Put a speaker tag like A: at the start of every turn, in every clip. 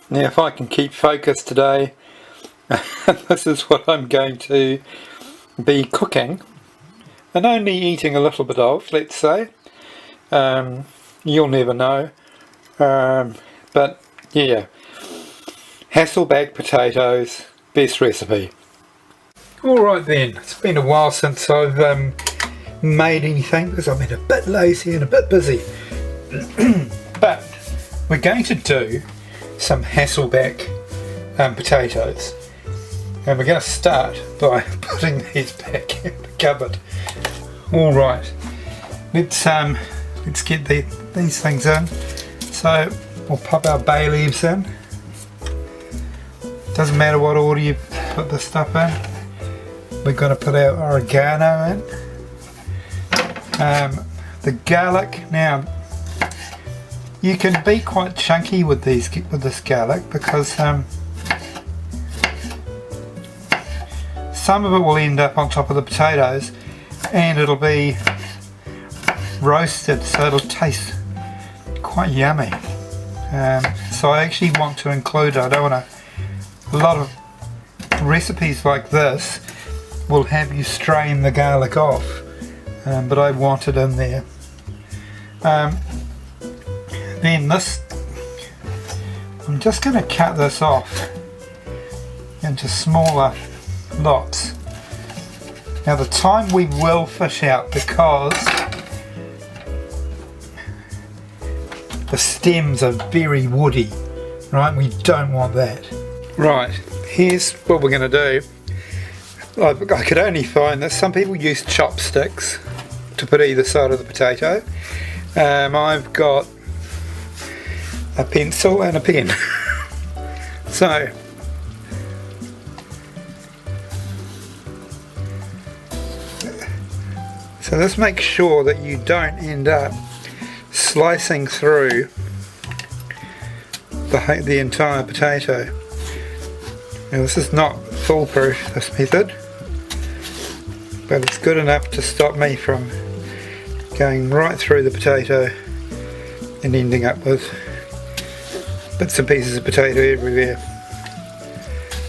A: Now if I can keep focus today, this is what I'm going to be cooking and only eating a little bit of, let's say. You'll never know, but yeah, Hassleback potatoes, best recipe. Alright then, it's been a while since I've made anything because I've been a bit lazy and a bit busy. But we're going to do some Hassleback potatoes, and we're going to start by putting these back in the cupboard. Alright, let's get these things in. So we'll pop our bay leaves in. Doesn't matter what order you put the stuff in. We're going to put our oregano in. The garlic. Now you can be quite chunky with this garlic because some of it will end up on top of the potatoes and it'll be roasted, so it'll taste quite yummy. So I actually want to include it. I don't want a lot of recipes like this will have you strain the garlic off, but I want it in there. Then this, I'm just going to cut this off into smaller lots. Now the thyme we will fish out because the stems are very woody, right? We don't want that. Right, here's what we're going to do. I could only find that some people use chopsticks to put either side of the potato. I've got a pencil and a pen. So let's make sure that you don't end up slicing through the entire potato. Now this is not foolproof, this method, but it's good enough to stop me from going right through the potato and ending up with bits and pieces of potato everywhere.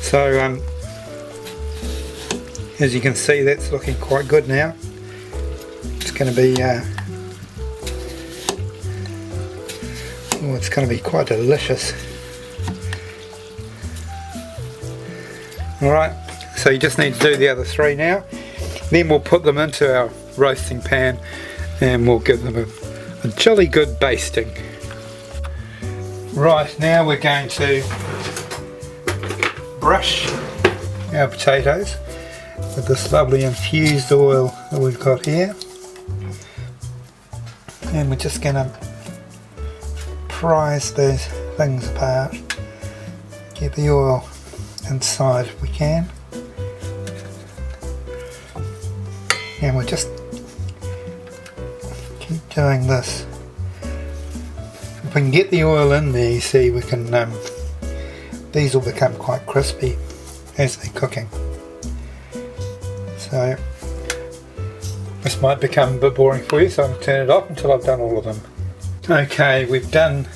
A: So as you can see, that's looking quite good now. It's going to be it's going to be quite delicious. Alright, so you just need to do the other three now. Then we'll put them into our roasting pan and we'll give them a jolly good basting. Right, now we're going to brush our potatoes with this lovely infused oil that we've got here. And we're just going to prise these things apart, get the oil inside if we can, and we'll just keep doing this. If we can get the oil in there, you see, we can these will become quite crispy as they're cooking. So this might become a bit boring for you, so I'm going to turn it off until I've done all of them. Okay, we've done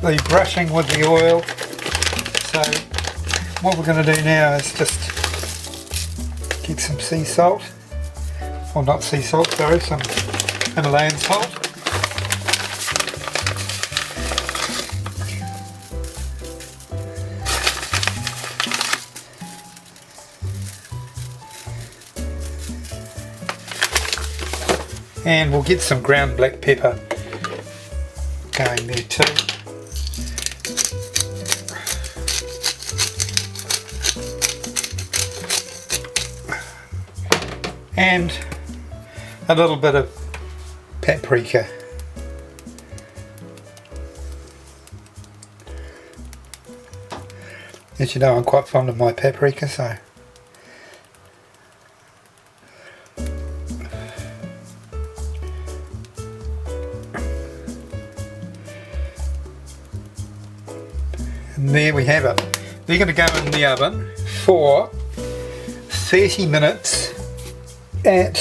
A: the brushing with the oil, so what we're going to do now is just get some sea salt, or not sea salt, sorry, some Himalayan salt. And we'll get some ground black pepper going there too. And a little bit of paprika. As you know, I'm quite fond of my paprika, so and there we have it. They're going to go in the oven for 30 minutes at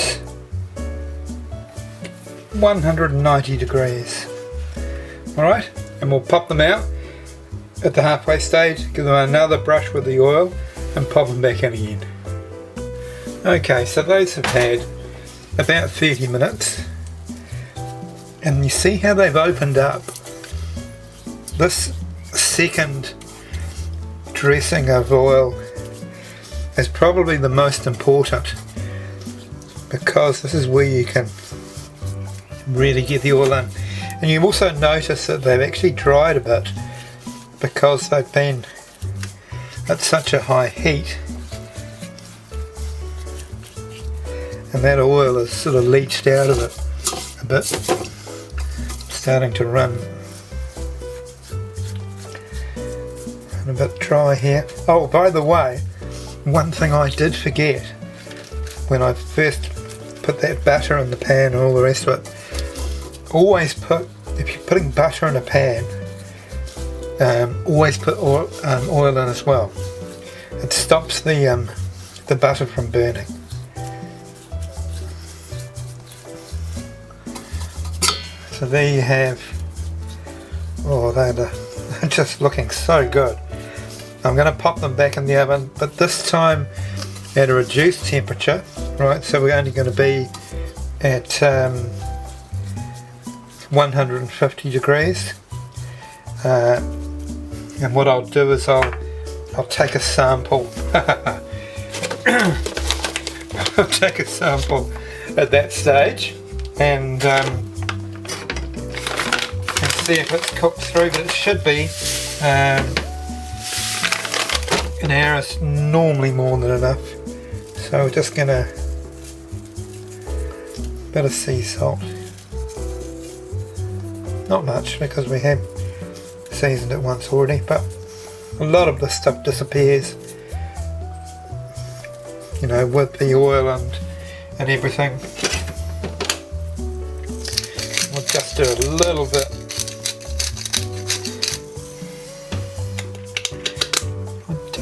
A: 190 degrees. Alright, and we'll pop them out at the halfway stage, give them another brush with the oil and pop them back in again. Okay, so those have had about 30 minutes, and you see how they've opened up. This second dressing of oil is probably the most important, because this is where you can really get the oil in. And you also notice that they've actually dried a bit because they've been at such a high heat, and that oil is sort of leached out of it a bit, starting to run. And a bit dry here. Oh, by the way, one thing I did forget when I first put that butter in the pan and all the rest of it, always put, if you're putting butter in a pan, always put oil in as well. It stops the butter from burning. So there you have, oh, they're just looking so good. I'm going to pop them back in the oven, but this time at a reduced temperature, right? So we're only going to be at 150 degrees. And what I'll do is I'll take a sample. I'll take a sample at that stage and see if it's cooked through, but it should be. An hour is normally more than enough, so we're just gonna bit of sea salt, not much because we have seasoned it once already, but a lot of this stuff disappears, you know, with the oil and everything. We'll just do a little bit.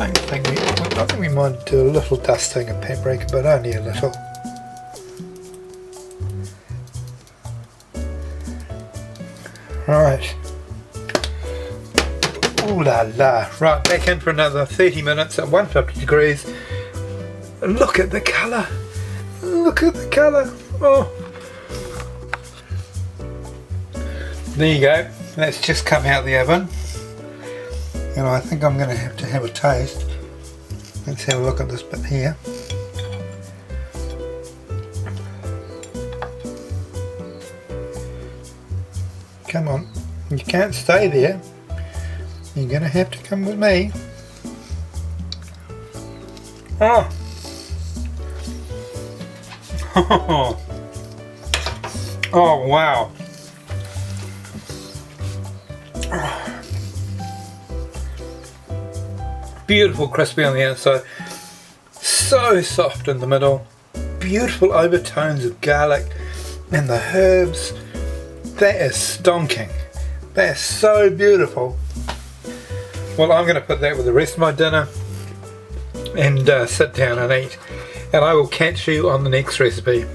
A: I think we might do a little dusting of paprika, but only a little. Right. Ooh la la. Right, back in for another 30 minutes at 150 degrees. Look at the colour. Look at the colour. Oh. There you go. That's just come out of the oven. And I think I'm going to have a taste. Let's have a look at this bit here. Come on, you can't stay there. You're going to have to come with me. Oh! Oh wow! Beautiful crispy on the outside, so soft in the middle, beautiful overtones of garlic and the herbs. That is stonking. That is so beautiful. Well, I'm going to put that with the rest of my dinner and sit down and eat, and I will catch you on the next recipe.